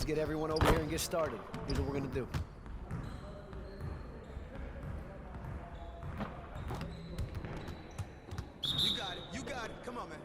get everyone over here and get started. Here's what we're gonna do. You got it. You got it. Come on, man.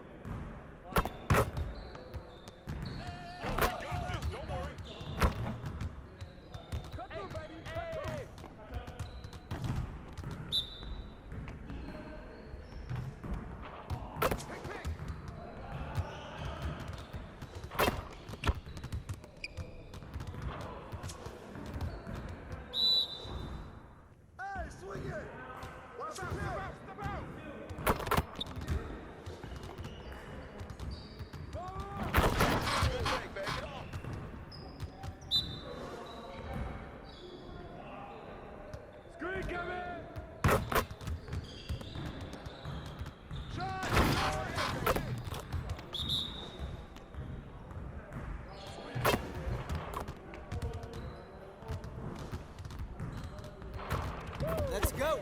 Let's go!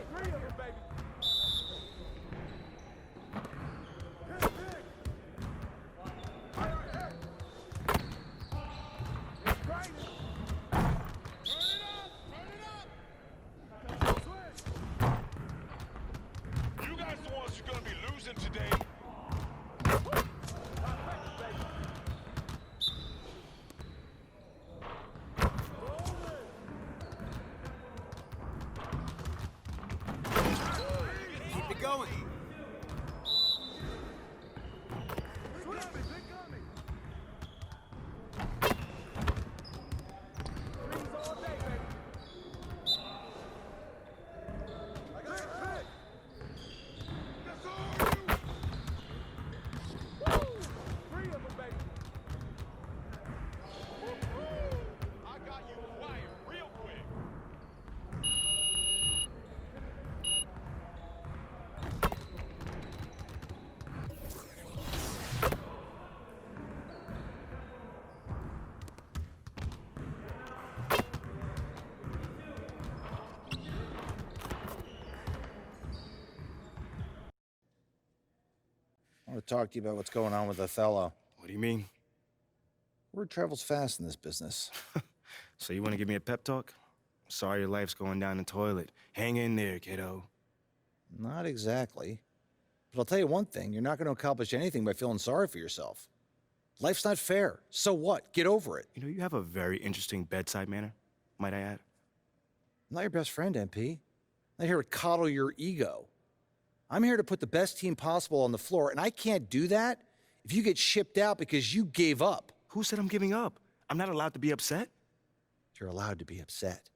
You guys the ones who are gonna be losing today. Keep it going! I got you quiet real quick. I want to talk to you about what's going on with Othello. What do you mean? Word travels fast in this business. So you want to give me a pep talk? Sorry your life's going down the toilet. Hang in there, kiddo. Not exactly. But I'll tell you one thing, you're not going to accomplish anything by feeling sorry for yourself. Life's not fair. So what? Get over it. You know, you have a very interesting bedside manner, might I add. I'm not your best friend, MP. I'm not here to coddle your ego. I'm here to put the best team possible on the floor, and I can't do that if you get shipped out because you gave up. Who said I'm giving up? I'm not allowed to be upset? You're allowed to be upset.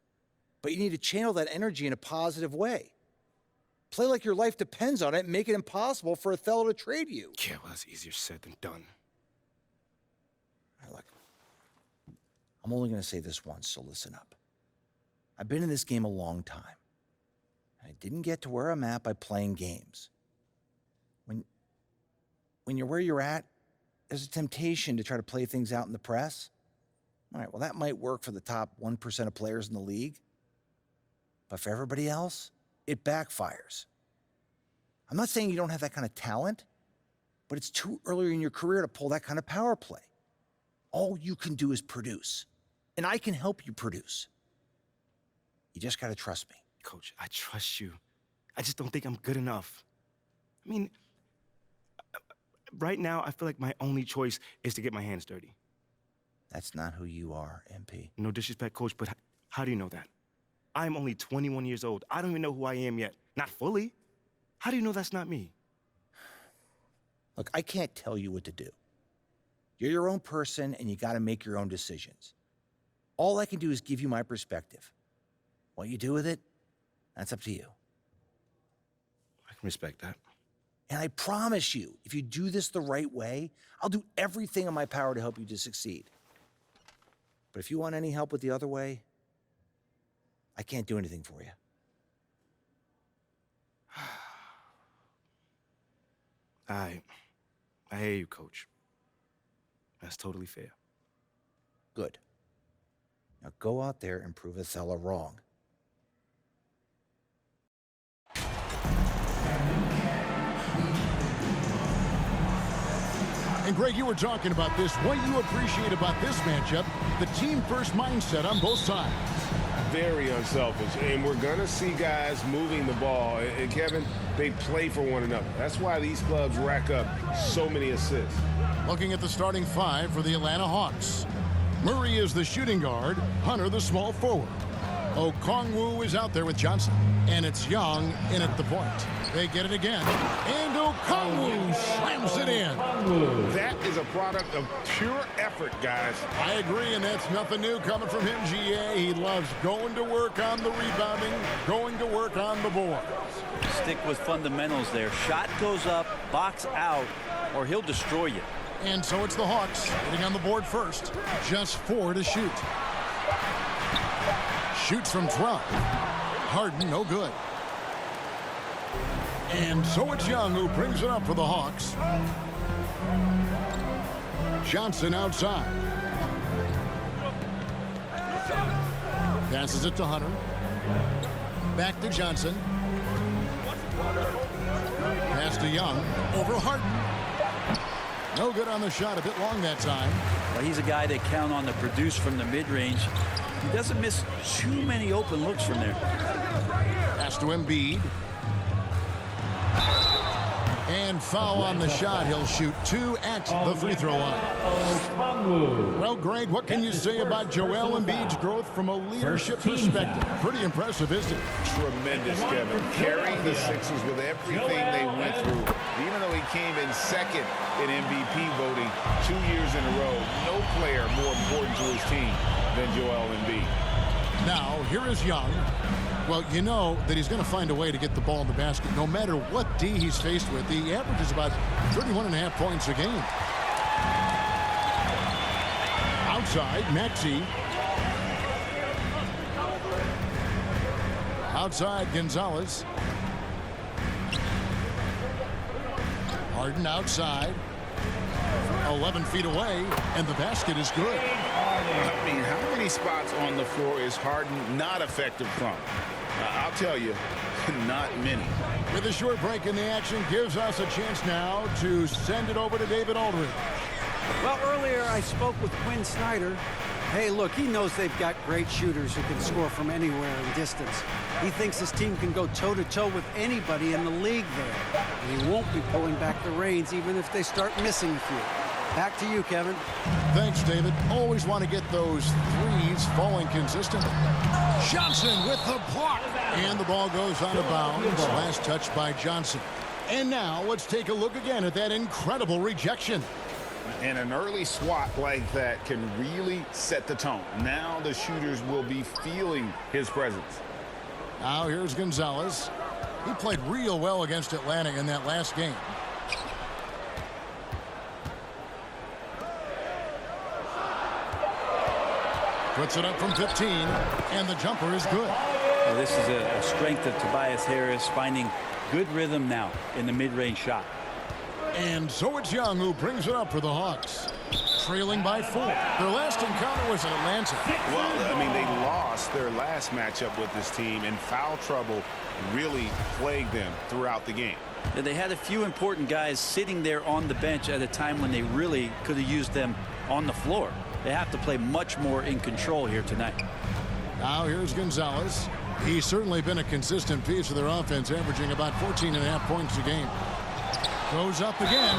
But you need to channel that energy in a positive way. Play like your life depends on it and make it impossible for Othello to trade you. Yeah, well, that's easier said than done. All right, look, I'm only going to say this once, so listen up. I've been in this game a long time. I didn't get to where I'm at by playing games. When you're where you're at, there's a temptation to try to play things out in the press. All right, well, that might work for the top 1% of players in the league. But for everybody else, it backfires. I'm not saying you don't have that kind of talent, but it's too early in your career to pull that kind of power play. All you can do is produce, and I can help you produce. You just got to trust me. Coach, I trust you. I just don't think I'm good enough. I mean, right now, I feel like my only choice is to get my hands dirty. That's not who you are, MP. No disrespect, Coach, but how do you know that? I'm only 21 years old. I don't even know who I am yet. Not fully. How do you know that's not me? Look, I can't tell you what to do. You're your own person, and you got to make your own decisions. All I can do is give you my perspective. What you do with it, that's up to you. I can respect that. And I promise you, if you do this the right way, I'll do everything in my power to help you to succeed. But if you want any help with the other way, I can't do anything for you. I hear you, Coach. That's totally fair. Good. Now go out there and prove Othello wrong. And Greg, you were talking about this. What you appreciate about this matchup, the team-first mindset on both sides. Very unselfish, and we're going to see guys moving the ball. And Kevin, they play for one another. That's why these clubs rack up so many assists. Looking at the starting five for the Atlanta Hawks. Murray is the shooting guard, Hunter the small forward. Okongwu is out there with Johnson, and it's Young in at the point. They get it again, and Okongwu slams it in. That is a product of pure effort, guys. I agree, and that's nothing new coming from him, GA. He loves going to work on the rebounding, going to work on the boards. Stick with fundamentals there. Shot goes up, box out, or he'll destroy you. And so it's the Hawks getting on the board first. Just 4 to shoot. Shoots from 12. Harden, no good. And so it's Young who brings it up for the Hawks. Johnson outside. Passes it to Hunter. Back to Johnson. Pass to Young. Over Harden. No good on the shot. A bit long that time. Well, he's a guy they count on to produce from the mid-range. He doesn't miss too many open looks from there. Pass to Embiid. And foul on the shot. He'll shoot 2 at the free throw line. Well, Greg, what can you say about Joel Embiid's growth from a leadership perspective? Pretty impressive, isn't it? Tremendous, Kevin. Carrying the Sixers with everything they went through. Even though he came in second in MVP voting 2 years in a row, no player more important to his team than Joel Embiid. Now, here is Young. Well, you know that he's going to find a way to get the ball in the basket no matter what D he's faced with. The average is about 31.5 points a game. Outside, Maxey. Outside, Gonzalez. Harden outside. 11 feet away, and the basket is good. I mean, how many spots on the floor is Harden not effective from? I'll tell you, not many. With a short break in the action, gives us a chance now to send it over to David Aldridge. Well, earlier I spoke with Quinn Snyder. Hey, look, he knows they've got great shooters who can score from anywhere in distance. He thinks his team can go toe-to-toe with anybody in the league there. And he won't be pulling back the reins even if they start missing a few. Back to you, Kevin. Thanks, David. Always want to get those threes falling consistently. Johnson with the block. And the ball goes out of bounds. Last touch by Johnson. And now let's take a look again at that incredible rejection. And an early swat like that can really set the tone. Now the shooters will be feeling his presence. Now here's Gonzalez. He played real well against Atlanta in that last game. Puts it up from 15, and the jumper is good. Well, this is a strength of Tobias Harris, finding good rhythm now in the mid-range shot. And so it's Young who brings it up for the Hawks. Trailing by 4. Their last encounter was in Atlanta. Well, I mean, they lost their last matchup with this team, and foul trouble really plagued them throughout the game. And they had a few important guys sitting there on the bench at a time when they really could have used them on the floor. They have to play much more in control here tonight. Now here's Gonzalez. He's certainly been a consistent piece of their offense, averaging about 14.5 points a game. Goes up again.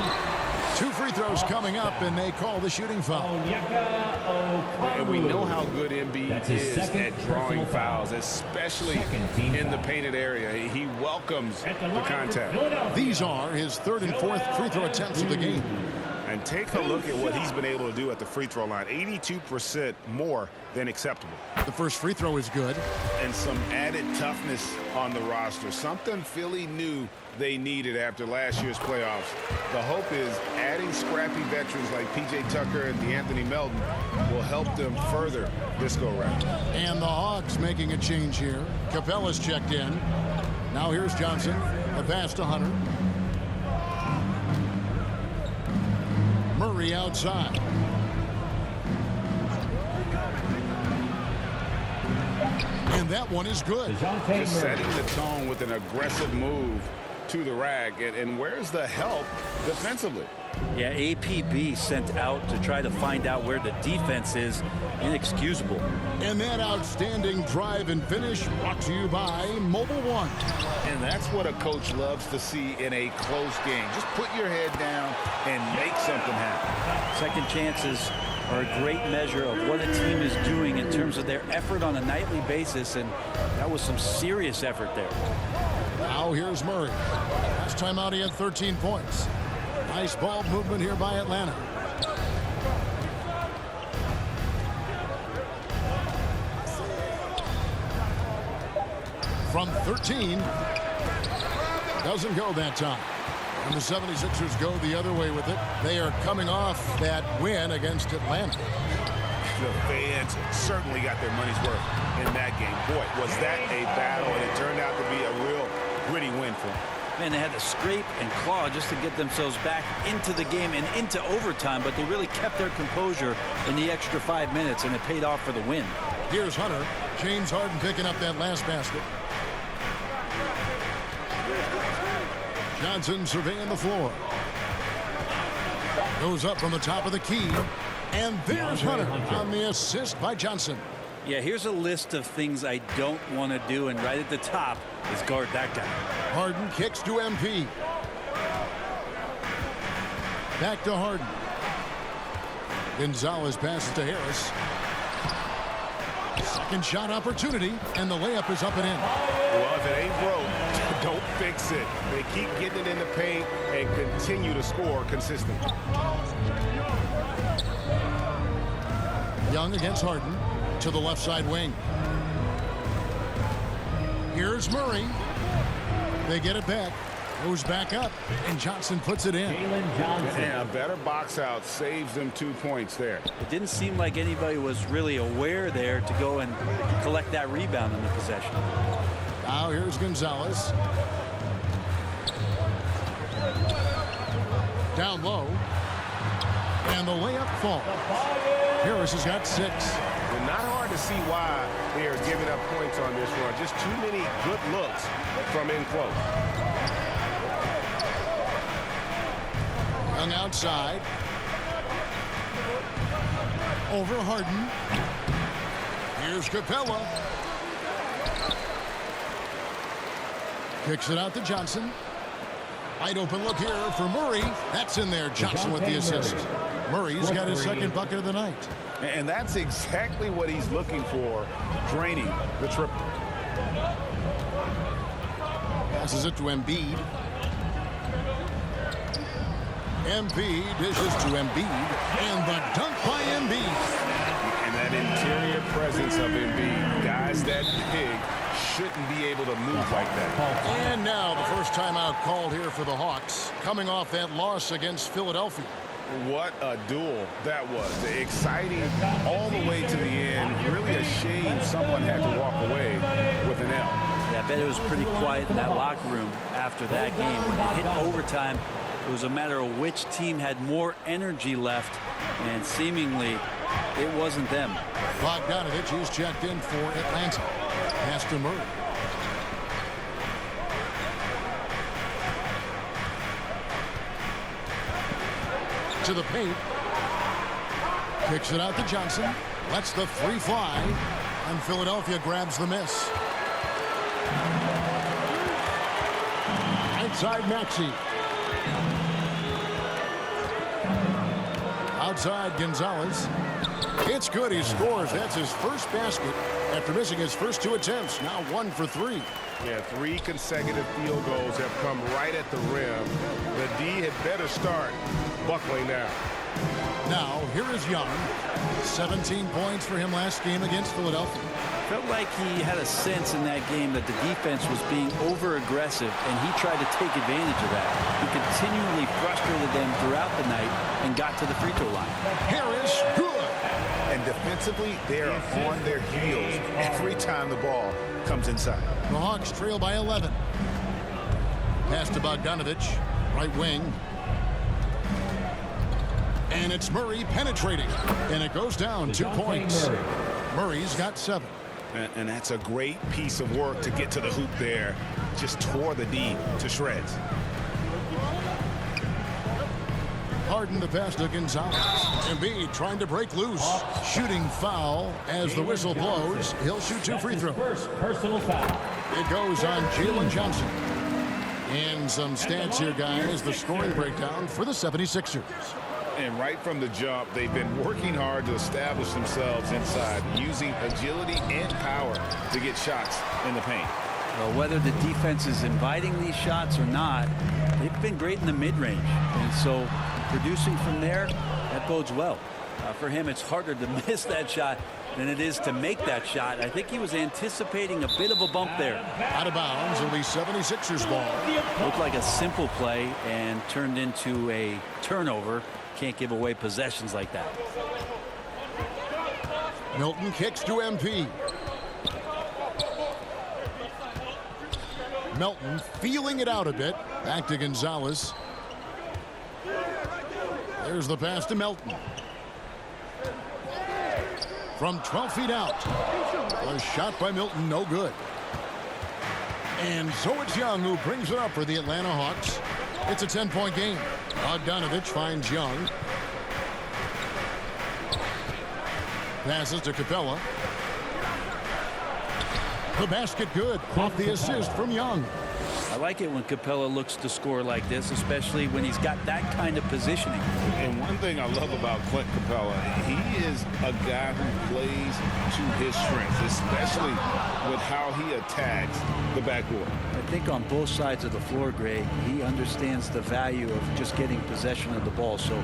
2 free throws coming up, and they call the shooting foul. And we know how good Embiid is at drawing fouls, especially in the painted area. He welcomes the contact. These are his 3rd and 4th free throw attempts of the game. And take a look at what he's been able to do at the free throw line. 82% more than acceptable. The first free throw is good. And some added toughness on the roster. Something Philly knew they needed after last year's playoffs. The hope is adding scrappy veterans like P.J. Tucker and DeAnthony Melton will help them further this go-round. And the Hawks making a change here. Capella's checked in. Now here's Johnson. A pass to Hunter. Murray outside. And that one is good. Just setting the tone with an aggressive move to the rack. And where's the help defensively? Yeah, APB sent out to try to find out where the defense is. Inexcusable. And that outstanding drive and finish brought to you by Mobile One. And that's what a coach loves to see in a close game. Just put your head down and make something happen. Second chances are a great measure of what a team is doing in terms of their effort on a nightly basis, and that was some serious effort there. Now here's Murray. Last time out he had 13 points. Nice ball movement here by Atlanta. From 13. Doesn't go that time. And the 76ers go the other way with it. They are coming off that win against Atlanta. The fans certainly got their money's worth in that game. Boy, was that a battle, and it turned out to be a real gritty win for them. Man, they had to scrape and claw just to get themselves back into the game and into overtime, but they really kept their composure in the extra 5 minutes, and it paid off for the win. Here's Hunter. James Harden picking up that last basket. Johnson surveying the floor. Goes up from the top of the key. And there's Hunter on the assist by Johnson. Yeah, here's a list of things I don't want to do, and right at the top is guard that guy. Harden kicks to MP. Back to Harden. Gonzalez passes to Harris. Second shot opportunity, and the layup is up and in. Well, if it ain't broke, don't fix it. They keep getting it in the paint and continue to score consistently. Young against Harden to the left side wing. Here's Murray. They get it back. Goes back up, and Johnson puts it in. Yeah, a better box out saves them 2 points there. It didn't seem like anybody was really aware there to go and collect that rebound in the possession. Now here's Gonzalez. Down low. And the layup falls. Harris has got 6. And not hard to see why they are giving up points on this run. Just too many good looks from in close. Young outside. Over Harden. Here's Capella. Kicks it out to Johnson. Wide open look here for Murray. That's in there. Johnson with the assist. Murray's got his second bucket of the night. And that's exactly what he's looking for, draining the triple. Passes it to Embiid. Embiid dishes to Embiid. And the dunk by Embiid. And that interior presence of Embiid, guys that big, shouldn't be able to move like that. And now the first timeout called here for the Hawks, coming off that loss against Philadelphia. What a duel that was. Exciting all the way to the end. Really a shame someone had to walk away with an L. Yeah, I bet it was pretty quiet in that locker room after that game. When it hit overtime, it was a matter of which team had more energy left, and seemingly it wasn't them. Bogdanovich is checked in for Atlanta. Pass to Murray. To the paint. Kicks it out to Johnson. Lets the free fly. And Philadelphia grabs the miss. Outside Maxey. Outside Gonzalez. It's good. He scores. That's his first basket after missing his first 2 attempts. Now 1 for 3. Yeah, 3 consecutive field goals have come right at the rim. The D had better start buckling now. Now, here is Young. 17 points for him last game against Philadelphia. Felt like he had a sense in that game that the defense was being over-aggressive, and he tried to take advantage of that. He continually frustrated them throughout the night and got to the free throw line. Harris, good. And defensively, they are on their heels every time the ball comes inside. The Hawks trail by 11. Pass to Bogdanovich, right wing. And it's Murray penetrating. And it goes down 2 points. Murray's got 7. And that's a great piece of work to get to the hoop there. Just tore the D to shreds. Harden the pass to Gonzalez. Embiid trying to break loose. Shooting foul as the whistle blows. He'll shoot 2 free throws. First personal foul. It goes on Jalen Johnson. And some stats here, guys. The scoring breakdown for the 76ers. And right from the jump, they've been working hard to establish themselves inside, using agility and power to get shots in the paint. Well, whether the defense is inviting these shots or not, they've been great in the mid-range. And so producing from there, that bodes well. For him, it's harder to miss that shot than it is to make that shot. I think he was anticipating a bit of a bump there. Out of bounds, it'll be 76ers ball. Looked like a simple play and turned into a turnover. Can't give away possessions like that. Milton kicks to MP. Melton feeling it out a bit. Back to Gonzalez. There's the pass to Melton. From 12 feet out. A shot by Milton, no good. And so it's Young who brings it up for the Atlanta Hawks. It's a 10-point game. Bogdanovich finds Young. Passes to Capella. The basket good. Off the assist from Young. I like it when Capella looks to score like this, especially when he's got that kind of positioning. And one thing I love about Clint Capella, he is a guy who plays to his strengths, especially with how he attacks the backboard. I think on both sides of the floor, Greg, he understands the value of just getting possession of the ball. So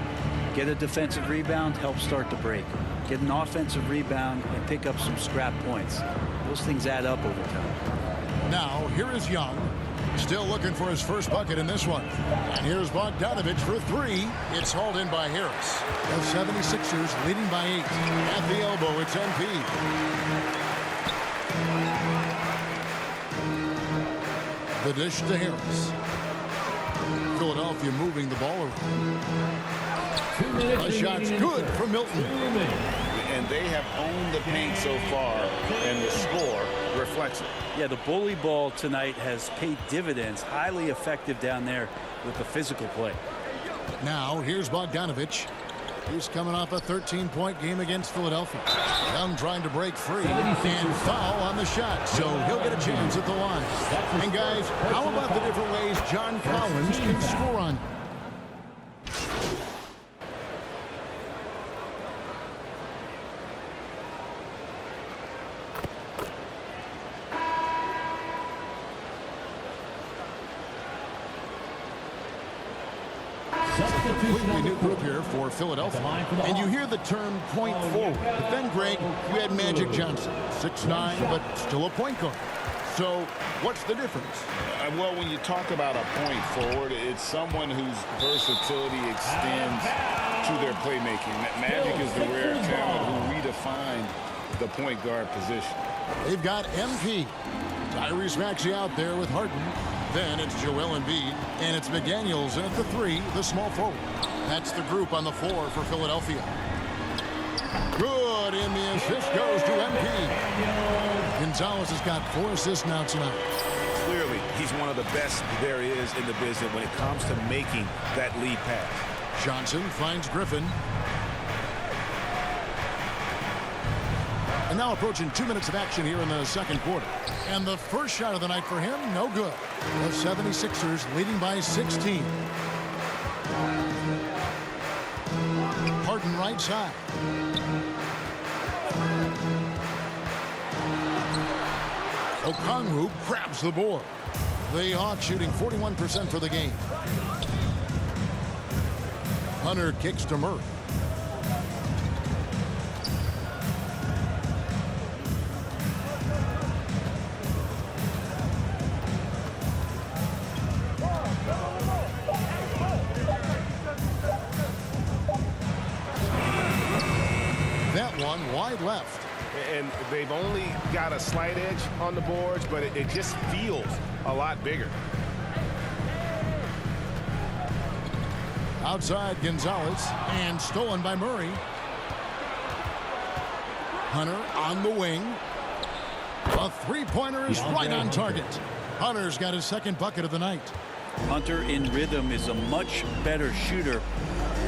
get a defensive rebound, help start the break. Get an offensive rebound and pick up some scrap points. Those things add up over time. Now, here is Young. Still looking for his first bucket in this one. And here's Bogdanovich for 3. It's hauled in by Harris. The 76ers leading by 8. At the elbow, it's MP. The dish to Harris. Philadelphia moving the ball around. A shot's good from Milton. And they have owned the paint so far, and the score reflects it. Yeah, the bully ball tonight has paid dividends. Highly effective down there with the physical play. Now, here's Bogdanovich. He's coming off a 13-point game against Philadelphia. Young trying to break free and foul on the shot, so he'll get a chance at the line. And guys, how about the different ways John Collins can score on? Completely new group here for Philadelphia. And you hear the term point forward. But then, Greg, you had Magic Johnson, 6'9", but still a point guard. So what's the difference? Well, when you talk about a point forward, it's someone whose versatility extends to their playmaking. Magic is the rare talent who redefined the point guard position. They've got MP. Tyrese Maxey out there with Harden. Then it's Joel Embiid, and it's McDaniels at the 3, the small forward. That's the group on the 4 for Philadelphia. Good, and the assist goes to MP. Gonzalez has got 4 assists now tonight. Clearly, he's one of the best there is in the business when it comes to making that lead pass. Johnson finds Griffin. And now approaching 2 minutes of action here in the second quarter. And the first shot of the night for him, no good. The 76ers leading by 16. Harden right side. Okongwu grabs the board. The Hawks shooting 41% for the game. Hunter kicks to Murray. Wide left. And they've only got a slight edge on the boards, but it just feels a lot bigger. Outside Gonzalez, and stolen by Murray. Hunter on the wing. A three-pointer is right on target. Hunter's got his second bucket of the night. Hunter in rhythm is a much better shooter.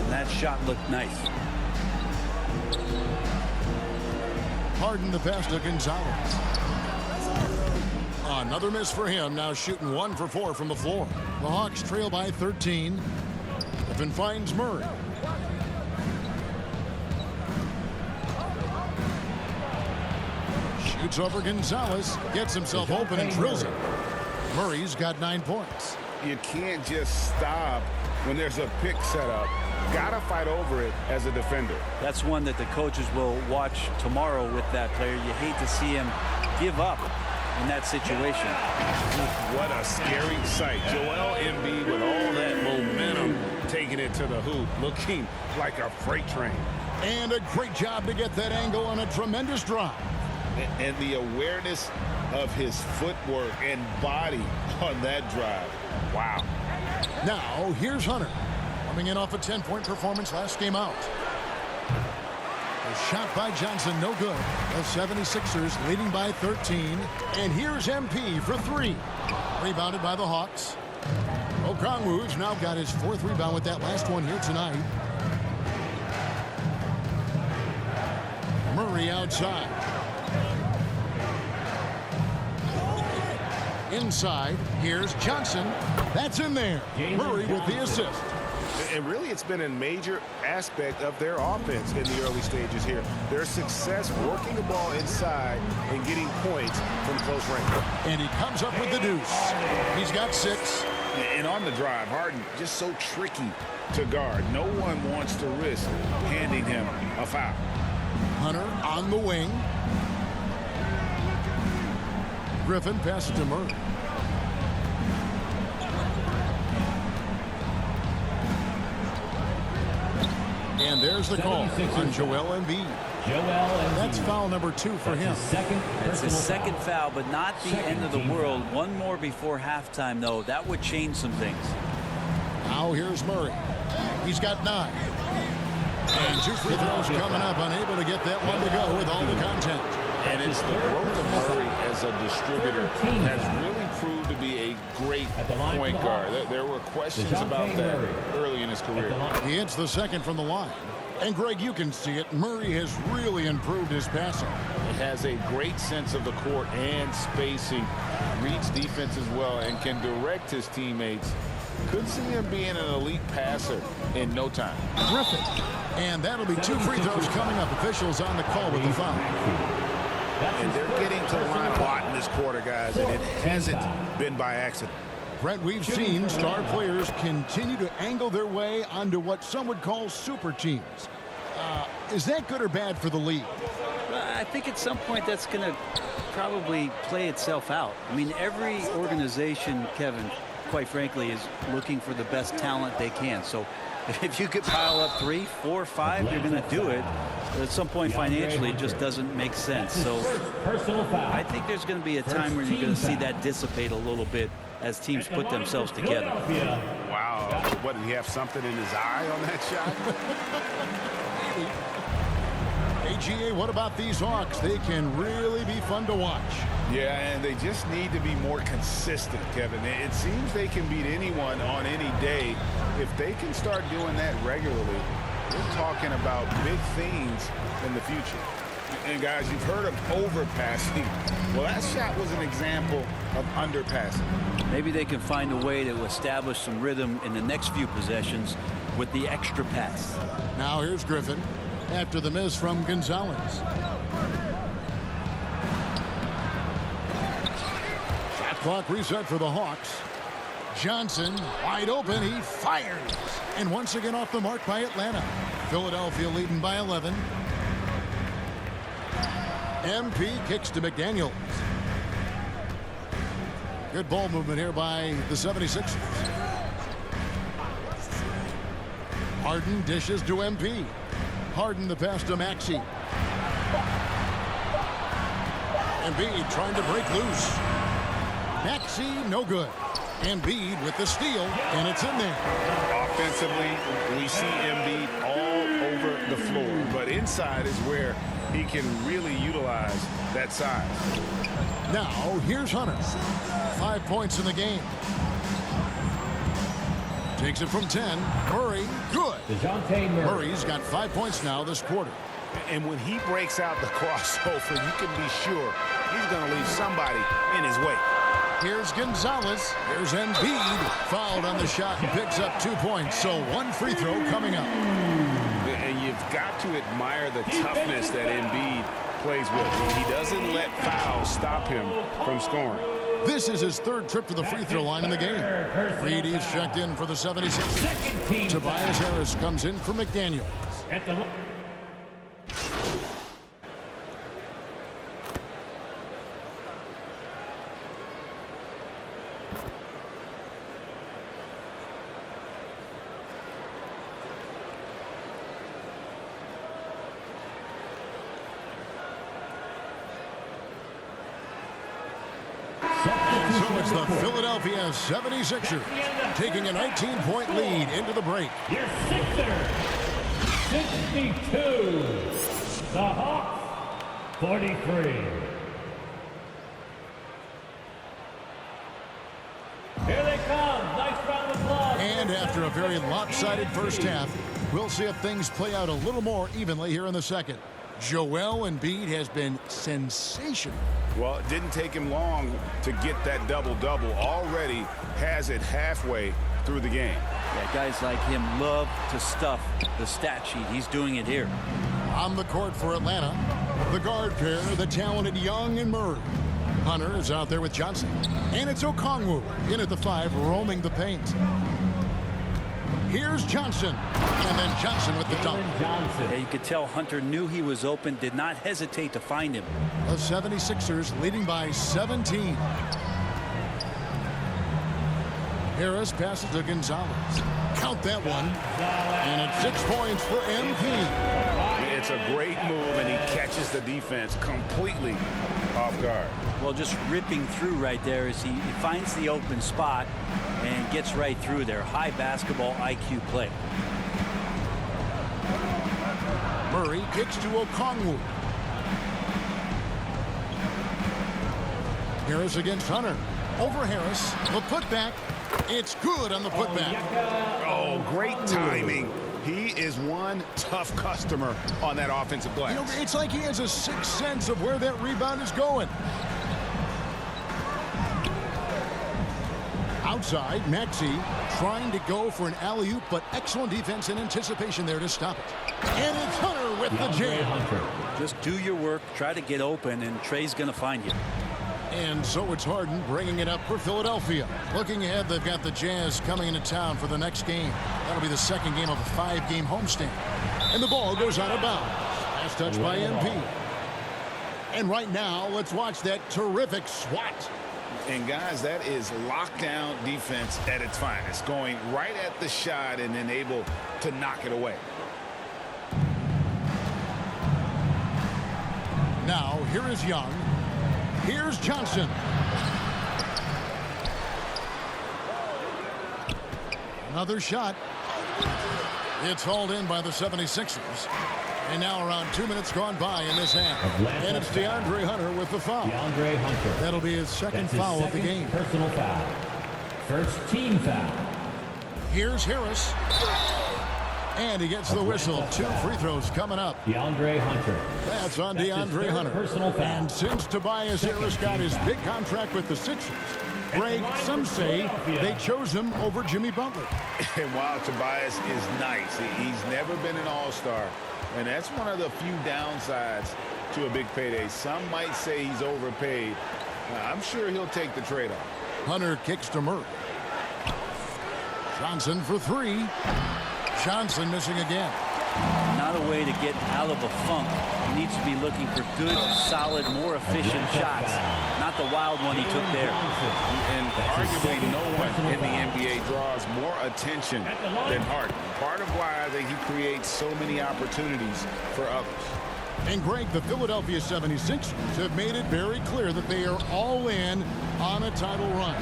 and that shot looked nice. Harden the pass to Gonzalez. Another miss for him. Now shooting 1 for 4 from the floor. The Hawks trail by 13. Griffin finds Murray. Shoots over Gonzalez. Gets himself open and drills it. Murray's got 9 points. You can't just stop when there's a pick set up. Gotta fight over it as a defender. That's one that the coaches will watch tomorrow with that player. You hate to see him give up in that situation. What a scary sight. Joel Embiid with all that momentum taking it to the hoop, looking like a freight train. And a great job to get that angle on a tremendous drive. And the awareness of his footwork and body on that drive. Wow. Now, here's Hunter. Coming in off a 10-point performance last game out. A shot by Johnson, no good. The 76ers leading by 13. And here's MP for 3. Rebounded by the Hawks. Okongwu's now got his 4th rebound with that last one here tonight. Murray outside. Inside, here's Johnson. That's in there. Murray with the assist. And really, it's been a major aspect of their offense in the early stages here. Their success working the ball inside and getting points from close range. And he comes up with the deuce. He's got 6. And on the drive, Harden just so tricky to guard. No one wants to risk handing him a foul. Hunter on the wing. Griffin passes to Murray. And there's the call on Joel Embiid. That's foul number 2 for him. It's his second foul, but not the end of the world. One more before halftime, though. That would change some things. Now here's Murray. He's got 9. And 2 free throws coming up. Unable to get that one to go with all the contact. And it's the growth of Murray as a distributor has really proved to be a great point guard. There were questions about that early in his career. He hits the second from the line. And, Greg, you can see it. Murray has really improved his passing. He has a great sense of the court and spacing, reads defense as well, and can direct his teammates. Could see him being an elite passer in no time. Griffin. And that'll be 2 free throws coming up. Officials on the call with the foul. And they're getting to the line a lot in this quarter, guys, and it hasn't been by accident. Brett, we've seen star players continue to angle their way onto what some would call super teams. Is that good or bad for the league? I think at some point that's going to probably play itself out. I mean, every organization, Kevin, quite frankly, is looking for the best talent they can. So if you could pile up 3, 4, 5, you're going to do it. But at some point financially, it just doesn't make sense. So I think there's going to be a time where you're going to see that dissipate a little bit as teams put themselves together. Wow. What, did he have something in his eye on that shot? AGA, what about these Hawks? They can really be fun to watch. Yeah, and they just need to be more consistent, Kevin. It seems they can beat anyone on any day. If they can start doing that regularly, we're talking about big things in the future. And, guys, you've heard of overpassing. Well, that shot was an example of underpassing. Maybe they can find a way to establish some rhythm in the next few possessions with the extra pass. Now here's Griffin after the miss from Gonzalez. Shot clock reset for the Hawks. Johnson wide open. He fires. And once again off the mark by Atlanta. Philadelphia leading by 11. MP kicks to McDaniels. Good ball movement here by the 76ers. Harden dishes to MP. Harden the pass to Maxey. Embiid trying to break loose. Maxey no good. Embiid with the steal, and it's in there. Offensively, we see Embiid all over the floor, but inside is where he can really utilize that size. Now, here's Hunter. 5 points in the game. Takes it from 10. Murray, good. Murray's got 5 points now this quarter. And when he breaks out the crossover, you can be sure he's going to leave somebody in his way. Here's Gonzalez. Here's Embiid. Fouled on the shot and picks up 2 points. So one free throw coming up. And you've got to admire the toughness that Embiid plays with. He doesn't let fouls stop him from scoring. This is his third trip to the free throw line in the game. Reed is checked in for the 76ers. Tobias Harris comes in for McDaniel. So it's the Philadelphia 76ers taking a 19-point lead into the break. Your Sixers, 62. The Hawks, 43. Here they come. Nice round of applause. And after a very lopsided first half, we'll see if things play out a little more evenly here in the second. Joel Embiid has been sensational. Well, it didn't take him long to get that double-double. Already has it halfway through the game. Yeah, guys like him love to stuff the stat sheet. He's doing it here. On the court for Atlanta, the guard pair, the talented Young and Murray. Hunter is out there with Johnson. And it's Okongwu in at the 5, roaming the paint. Here's Johnson. And then Johnson with the dunk. Yeah, you could tell Hunter knew he was open, did not hesitate to find him. The 76ers leading by 17. Harris passes to Gonzalez. Count that one. And it's 6 points for MP. It's a great move, and he catches the defense completely off guard. Well, just ripping through right there as he finds the open spot and gets right through there. High basketball IQ play. Murray kicks to Okongwu. Harris against Hunter. Over Harris. The putback. It's good on the putback. Oh, great timing. He is one tough customer on that offensive glass. You know, it's like he has a sixth sense of where that rebound is going. Outside, Maxey trying to go for an alley-oop, but excellent defense and anticipation there to stop it. And it's Hunter with the jam. Just do your work, try to get open, and Trey's going to find you. And so it's Harden bringing it up for Philadelphia. Looking ahead, they've got the Jazz coming into town for the next game. That'll be the second game of a 5-game homestand. And the ball goes out of bounds. Pass touch by MP. And right now, let's watch that terrific swat. And guys, that is lockdown defense at its finest. Going right at the shot and then able to knock it away. Now, here is Young. Here's Johnson. Another shot. It's hauled in by the 76ers. And now around 2 minutes gone by in this half. And it's DeAndre Hunter with the foul. DeAndre Hunter. That'll be his second foul of the game. Personal foul. First team foul. Here's Harris. And he gets the whistle. 2 free throws coming up. DeAndre Hunter. That's on DeAndre Hunter. Personal foul. And since Tobias Harris got his big contract with the Sixers, Greg, some say they chose him over Jimmy Butler. And while Tobias is nice, he's never been an all-star. And that's one of the few downsides to a big payday. Some might say he's overpaid. I'm sure he'll take the trade-off. Hunter kicks to Murray. Johnson for 3. Johnson missing again. Not a way to get out of a funk. He needs to be looking for good, solid, more efficient shots. Not the wild one he took there. And arguably no one in the NBA draws more attention than Harden. Part of why he creates so many opportunities for others. And Greg, the Philadelphia 76ers have made it very clear that they are all in on a title run.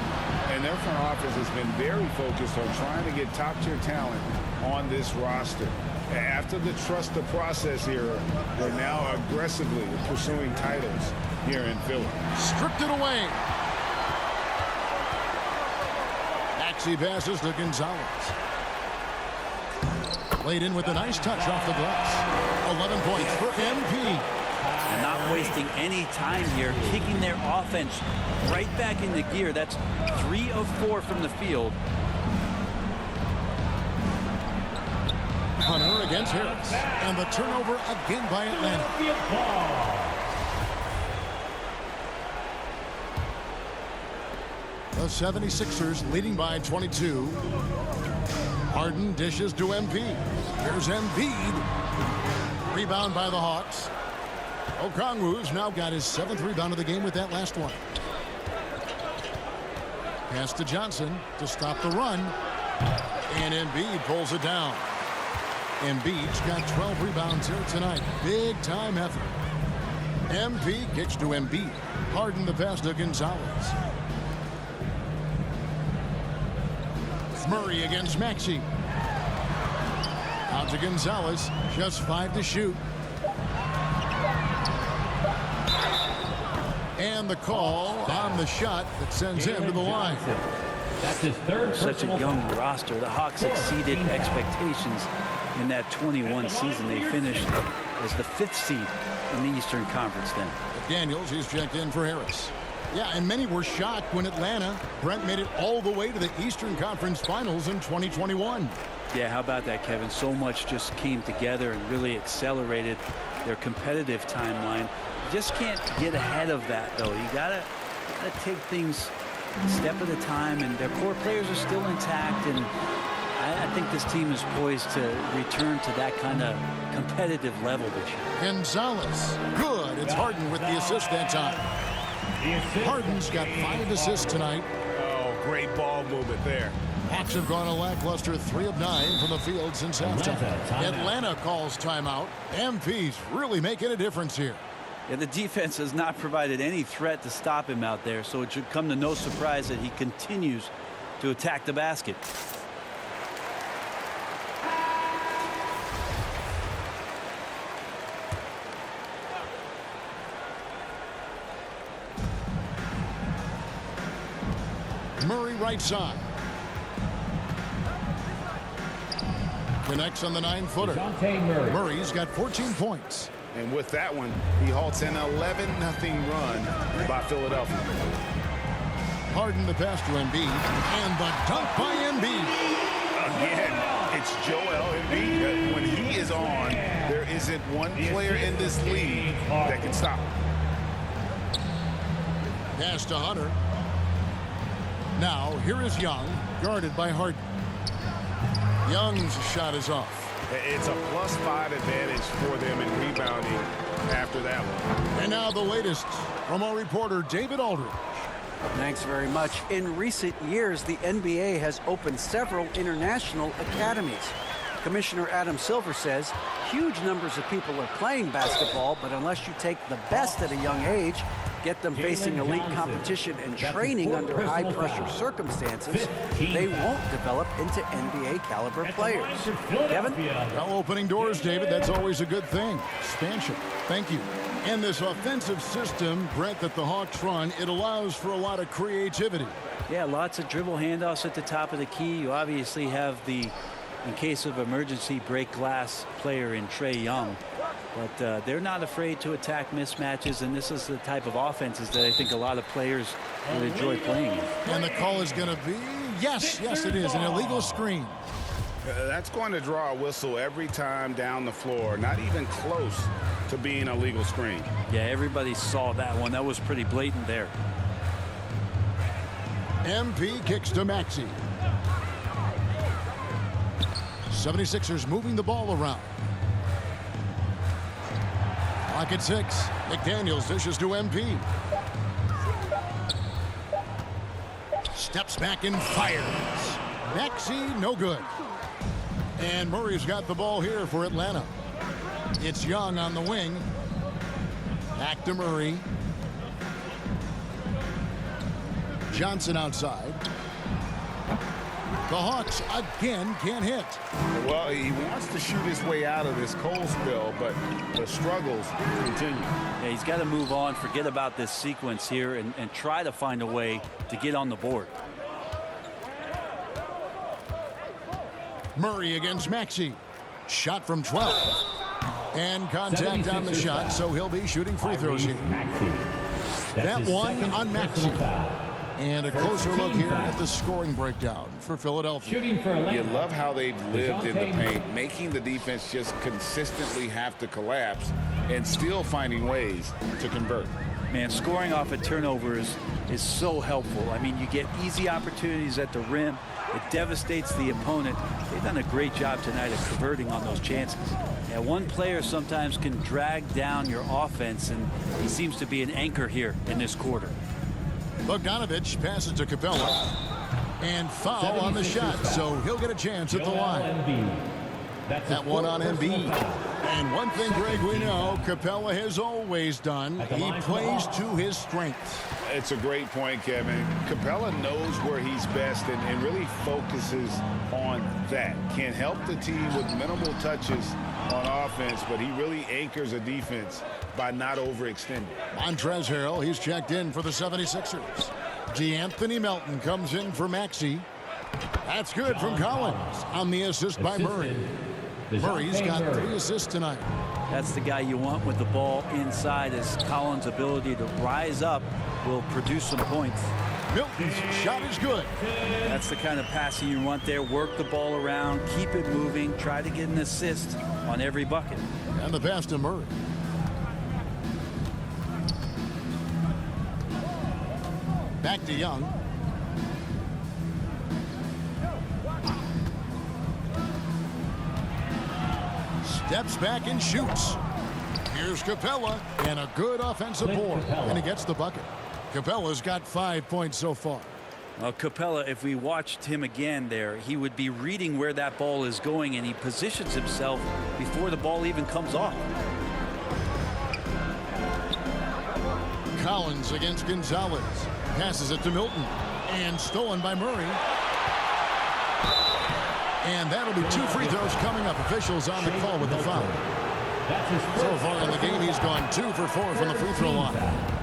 And their front office has been very focused on trying to get top-tier talent on this roster. After the trust the process era, they're now aggressively pursuing titles here in Philly. Stripped it away. Maxey passes to Gonzalez. Laid in with a nice touch off the glass. 11 points for MP. And not wasting any time here, kicking their offense right back into gear. That's 3 of 4 from the field. Hunter against Harris. And the turnover again by Atlanta. The 76ers leading by 22. Harden dishes to Embiid. Here's Embiid. Rebound by the Hawks. Okongwu's now got his 7th rebound of the game with that last one. Pass to Johnson to stop the run. And Embiid pulls it down. Embiid's got 12 rebounds here tonight. Big time effort. MP kicks to Embiid. Harden the pass to Gonzalez. Murray against Maxey. Out to Gonzalez. Just 5 to shoot. And the call on the shot that sends him to the line. That's his third. Such a young roster. The Hawks exceeded expectations in that 21 season. They finished as the 5th seed in the Eastern Conference then. Daniels, he's checked in for Harris. Yeah, and many were shocked when Atlanta, Brent, made it all the way to the Eastern Conference Finals in 2021. Yeah, how about that, Kevin? So much just came together and really accelerated their competitive timeline. You just can't get ahead of that, though. You gotta take things a step at a time, and their core players are still intact, and I think this team is poised to return to that kind of competitive level this year. Gonzalez, good. It's Harden with the assist that time. Harden's got 5 assists tonight. Oh, great ball movement there. Hawks have gone a lackluster 3 of 9 from the field since halftime. Atlanta calls timeout. MP's really making a difference here. Yeah, the defense has not provided any threat to stop him out there, so it should come to no surprise that he continues to attack the basket. Murray right side. Connects on the 9-footer. Murray. Murray's got 14 points. And with that one, he halts an 11-0 run by Philadelphia. Harden the pass to Embiid. And the dunk by Embiid. Again, it's Joel Embiid. When he is on, there isn't one player in this league that can stop him. Pass to Hunter. Now, here is Young, guarded by Harden. Young's shot is off. It's a +5 advantage for them in rebounding after that one. And now the latest from our reporter, David Aldridge. Thanks very much. In recent years, the NBA has opened several international academies. Commissioner Adam Silver says huge numbers of people are playing basketball, but unless you take the best at a young age, get them facing elite competition and training under high-pressure circumstances, they won't develop into NBA-caliber players. Kevin? Well, opening doors, David, that's always a good thing. Expansion. Thank you. And this offensive system, Brent, that the Hawks run, it allows for a lot of creativity. Yeah, lots of dribble handoffs at the top of the key. You obviously have the, in case of emergency, break glass player in Trae Young. But they're not afraid to attack mismatches, and this is the type of offenses that I think a lot of players will enjoy playing in. And the call is going to be, yes, it is, an illegal screen. That's going to draw a whistle every time down the floor, not even close to being a legal screen. Yeah, everybody saw that one. That was pretty blatant there. MP kicks to Maxey. 76ers moving the ball around. Clock at 6. McDaniels dishes to MP. Steps back and fires. Maxey, no good. And Murray's got the ball here for Atlanta. It's Young on the wing. Back to Murray. Johnson outside. The Hawks again can't hit. Well, he wants to shoot his way out of this cold spell, but the struggles continue. Yeah, he's got to move on, forget about this sequence here, and try to find a way to get on the board. Murray against Maxey. Shot from 12. And contact on the shot, so he'll be shooting free throws here. That one on Maxey. And a closer look here at the scoring breakdown for Philadelphia. You love how they've lived in the paint, making the defense just consistently have to collapse and still finding ways to convert. Man, scoring off of turnovers is so helpful. I mean, you get easy opportunities at the rim. It devastates the opponent. They've done a great job tonight of converting on those chances. Yeah, one player sometimes can drag down your offense, and he seems to be an anchor here in this quarter. Bogdanovich passes to Capella. And foul on the shot, so he'll get a chance at the line. That one on Embiid. And one thing, Greg, we know Capella has always done. He plays to his strengths. It's a great point, Kevin. Capella knows where he's best and really focuses on that. Can help the team with minimal touches on offense, but he really anchors a defense by not overextending. Montrezl Harrell, he's checked in for the 76ers. DeAnthony Melton comes in for Maxey. That's good from Collins on the assist by Murray. Murray's got 3 assists tonight. That's the guy you want with the ball inside, as Collins' ability to rise up will produce some points. Milton's shot is good. That's the kind of passing you want there. Work the ball around, keep it moving, try to get an assist on every bucket. And the pass to Murray. Back to Young. Steps back and shoots. Here's Capella, and a good offensive board, and he gets the bucket. Capella's got 5 points so far. Well, Capella, if we watched him again there, he would be reading where that ball is going, and he positions himself before the ball even comes off. Collins against Gonzalez. Passes it to Milton. And stolen by Murray. And that'll be 2 free throws coming up. Officials on the call with the foul. So far in the game, he's gone 2 for 4 from the free throw line.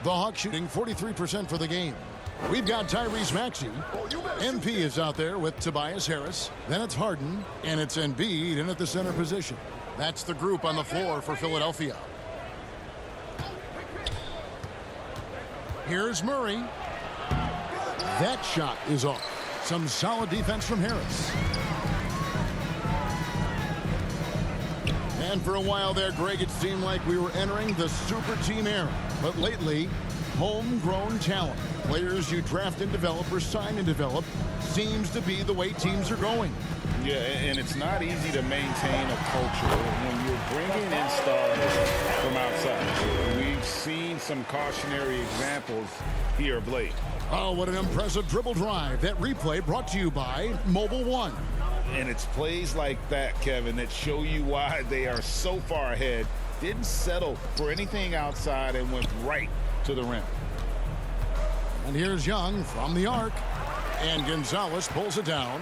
The Hawks shooting 43% for the game. We've got Tyrese Maxey. MP is out there with Tobias Harris. Then it's Harden, and it's Embiid in at the center position. That's the group on the floor for Philadelphia. Here's Murray. That shot is off. Some solid defense from Harris. And for a while there, Greg, it seemed like we were entering the super team era. But lately, homegrown talent, players you draft and develop or sign and develop, seems to be the way teams are going. Yeah, and it's not easy to maintain a culture when you're bringing in stars from outside. We've seen some cautionary examples here of late. Oh, what an impressive dribble drive. That replay brought to you by Mobile One. And it's plays like that, Kevin, that show you why they are so far ahead. Didn't settle for anything outside and went right to the rim. And here's Young from the arc. And Gonzalez pulls it down.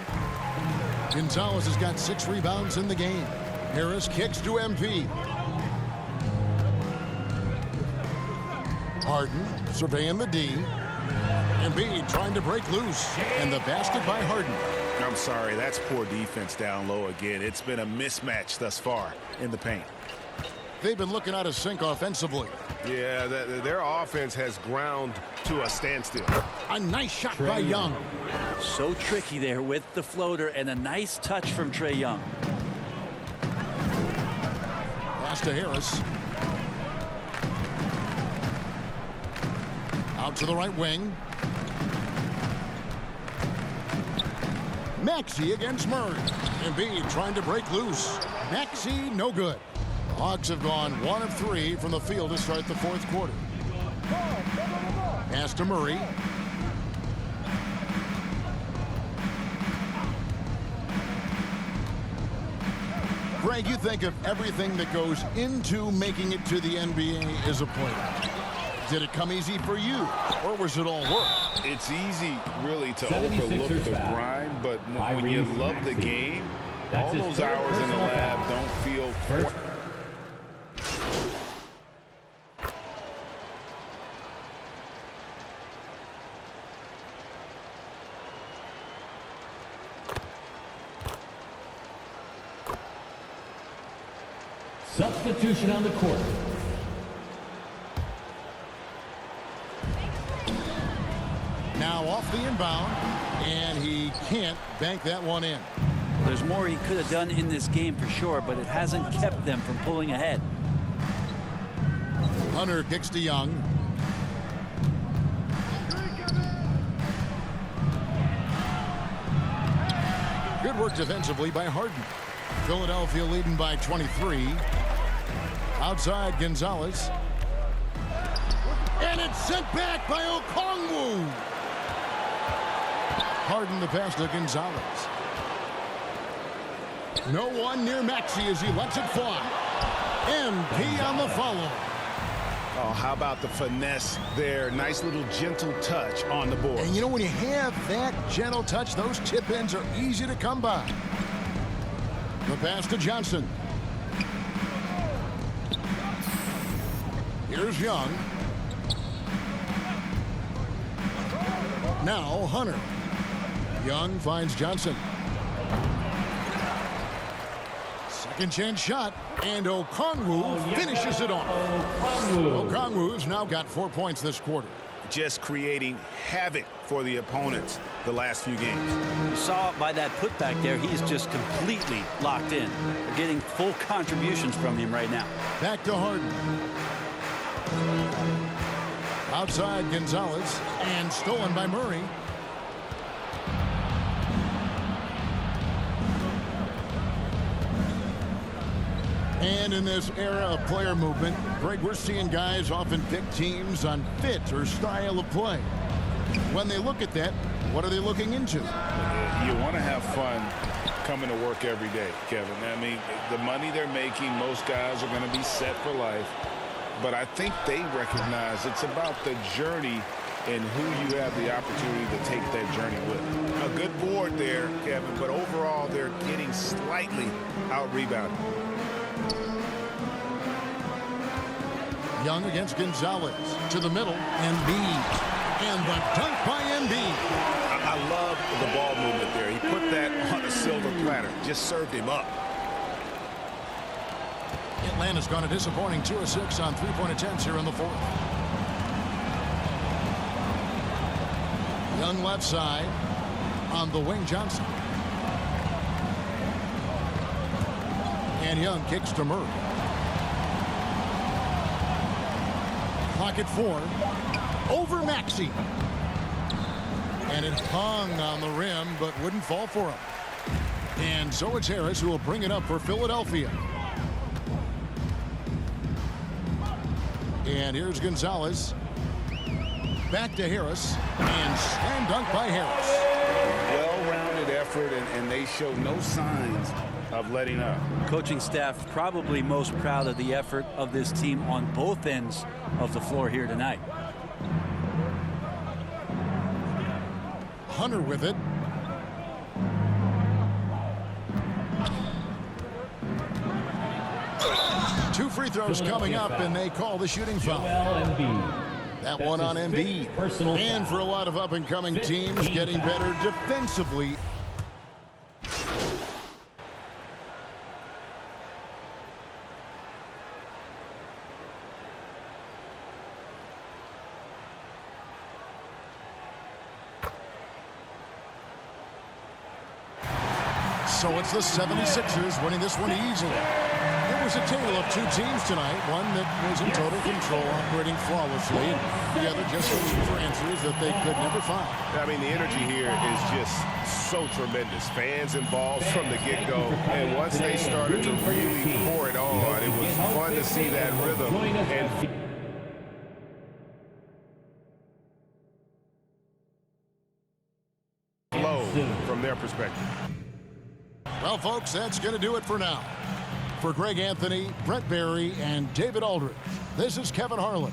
Gonzalez has got 6 rebounds in the game. Harris kicks to MP. Harden surveying the D. Embiid trying to break loose. And the basket by Harden. I'm sorry, that's poor defense down low again. It's been a mismatch thus far in the paint. They've been looking out of sync offensively. Yeah, their offense has ground to a standstill. A nice shot by Young. So tricky there with the floater, and a nice touch from Trae Young. Pass to Harris. Out to the right wing. Maxey against Murray. Embiid trying to break loose. Maxey, no good. The Hawks have gone 1 of 3 from the field to start the 4th quarter. Pass to Murray. Greg, you think of everything that goes into making it to the NBA as a player. Did it come easy for you, or was it all work? It's easy, really, to 76ers overlook the foul. grind, but when you Tyrese love the Maxey. game, That's all his those third hours in the personal lab foul. don't feel First. Substitution on the court. Now off the inbound, and he can't bank that one in. There's more he could have done in this game for sure, but it hasn't kept them from pulling ahead. Hunter kicks to Young. Good work defensively by Harden. Philadelphia leading by 23. Outside Gonzalez. And it's sent back by Okongwu. Harden the pass to Gonzalez. No one near Maxey as he lets it fly. MP on the follow. Oh, how about the finesse there? Nice little gentle touch on the board. And you know, when you have that gentle touch, those tip-ins are easy to come by. The pass to Johnson. Here's Young. Now Hunter. Young finds Johnson. Second chance shot, and Okongwu finishes it off. Okongwu's now got 4 points this quarter. Just creating havoc for the opponents the last few games. You saw it by that putback there. He's just completely locked in. They're getting full contributions from him right now. Back to Harden. Outside Gonzalez, and stolen by Murray. And in this era of player movement, Greg, we're seeing guys often pick teams on fit or style of play. When they look at that, what are they looking into? You want to have fun coming to work every day, Kevin. I mean, the money they're making, most guys are going to be set for life. But I think they recognize it's about the journey and who you have the opportunity to take that journey with. A good board there, Kevin, but overall they're getting slightly out-rebounded. Young against Gonzalez. To the middle, Embiid. And the dunk by Embiid. I love the ball movement there. He put that on a silver platter. Just served him up. Atlanta's gone a disappointing 2 of 6 on three-point attempts here in the fourth. Young left side on the wing, Johnson. And Young kicks to Murray. Clock at 4. Over Maxey. And it hung on the rim, but wouldn't fall for him. And so it's Harris who will bring it up for Philadelphia. And here's Gonzalez. Back to Harris. And slam dunk by Harris. Well-rounded effort, and they show no signs of letting up. Coaching staff probably most proud of the effort of this team on both ends of the floor here tonight. Hunter with it. Two free throws coming up, and they call the shooting foul. That one on Embiid. And for a lot of up-and-coming teams, getting better defensively. So it's the 76ers winning this one easily. It was a tale of two teams tonight. One that was in total control, operating flawlessly, and the other just looking for answers that they could never find. I mean, the energy here is just so tremendous. Fans involved from the get-go, and once they started to really pour it on, it was fun to see that rhythm and flow from their perspective. Well, folks, that's going to do it for now. For Greg Anthony, Brett Barry, and David Aldridge, this is Kevin Harlan.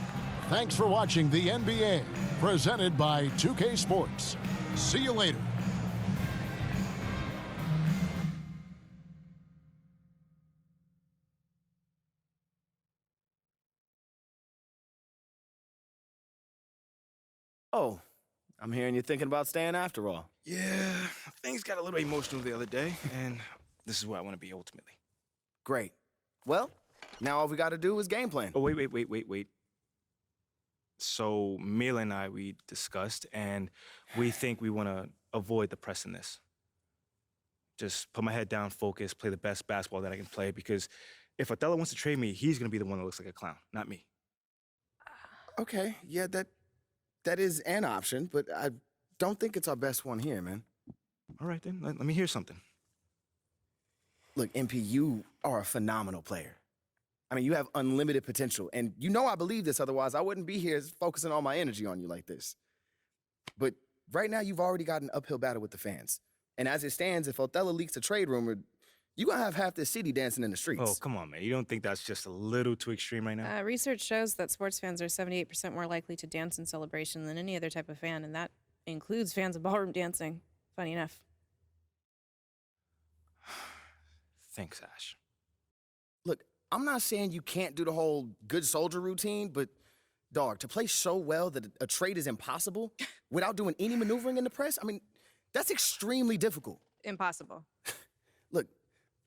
Thanks for watching the NBA, presented by 2K Sports. See you later. Oh, I'm hearing you're thinking about staying after all. Yeah, things got a little emotional the other day, and this is where I want to be ultimately. Great. Well, now all we got to do is game plan. Oh, wait. So, Mila and I, we discussed, and we think we want to avoid the press in this. Just put my head down, focus, play the best basketball that I can play, because if Othello wants to trade me, he's going to be the one that looks like a clown, not me. Okay, yeah, that is an option, but I don't think it's our best one here, man. All right, then. Let me hear something. Look, MP, you are a phenomenal player. I mean, you have unlimited potential, and you know I believe this, otherwise I wouldn't be here focusing all my energy on you like this. But right now, you've already got an uphill battle with the fans. And as it stands, if Othello leaks a trade rumor, you're going to have half this city dancing in the streets. Oh, come on, man. You don't think that's just a little too extreme right now? Research shows that sports fans are 78% more likely to dance in celebration than any other type of fan, and that includes fans of ballroom dancing. Funny enough. Thanks, Ash. Look, I'm not saying you can't do the whole good soldier routine, but, dog, to play so well that a trade is impossible without doing any maneuvering in the press, I mean, that's extremely difficult. Impossible. Look,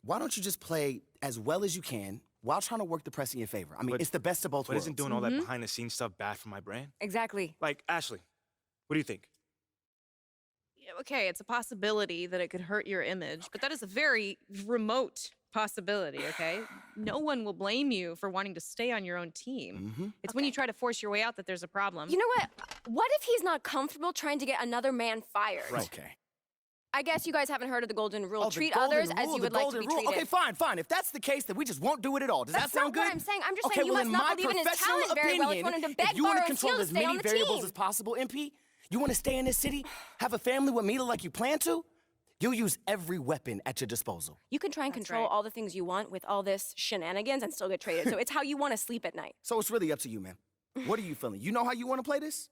why don't you just play as well as you can while trying to work the press in your favor? I mean, it's the best of both worlds. But isn't doing all that behind-the-scenes stuff bad for my brand? Exactly. Like, Ashley, what do you think? Okay, it's a possibility that it could hurt your image, but that is a very remote possibility, okay? No one will blame you for wanting to stay on your own team. It's when you try to force your way out that there's a problem. You know what? What if he's not comfortable trying to get another man fired? Right. Okay. I guess you guys haven't heard of the golden rule. Oh, Treat the golden others as rule, you the would like to golden be rule. treated. Okay, fine. If that's the case, then we just won't do it at all. Does That's that sound not good? what I'm saying. I'm just okay, saying you well, must in not my believe in his professional talent very well if you opinion, want him to beg, if you borrow, want to and control steal to as stay on many the variables team. as possible, MP, you want to stay in this city, have a family with Mila like you plan to, you'll use every weapon at your disposal. You can try and control all the things you want with all this shenanigans and still get traded. So it's how you want to sleep at night. So it's really up to you, man. What are you feeling? You know how you want to play this?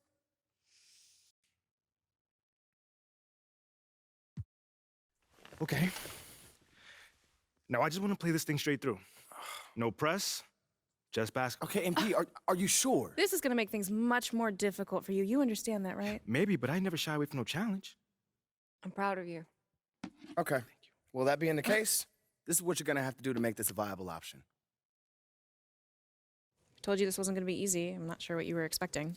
Okay. Now, I just want to play this thing straight through. No press, just basketball. Okay, MP, are you sure? This is going to make things much more difficult for you. You understand that, right? Maybe, but I never shy away from no challenge. I'm proud of you. Okay. Well, that being the case, this is what you're going to have to do to make this a viable option. Told you this wasn't going to be easy. I'm not sure what you were expecting.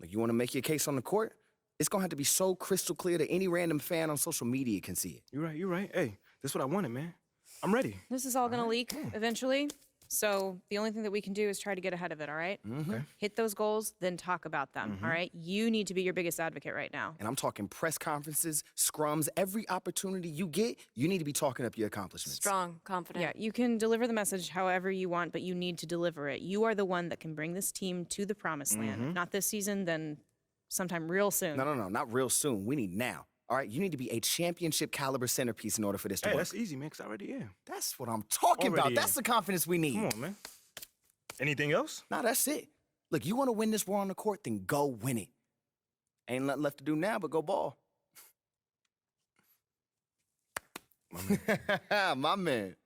Like, you want to make your case on the court? It's going to have to be so crystal clear that any random fan on social media can see it. You're right. Hey, this is what I wanted, man. I'm ready. This is all going to leak eventually. So the only thing that we can do is try to get ahead of it, all right? Okay. Hit those goals, then talk about them, all right? You need to be your biggest advocate right now. And I'm talking press conferences, scrums, every opportunity you get, you need to be talking up your accomplishments. Strong, confident. Yeah, you can deliver the message however you want, but you need to deliver it. You are the one that can bring this team to the promised land. If not this season, then sometime real soon. No, not real soon. We need now. All right, you need to be a championship caliber centerpiece in order for this to Hey, work. that's easy, man, because I already am. That's what I'm talking about. Already That's the confidence we need. Come on, man. Anything else? Nah, that's it. Look, you want to win this war on the court, then go win it. Ain't nothing left to do now but go ball. My man.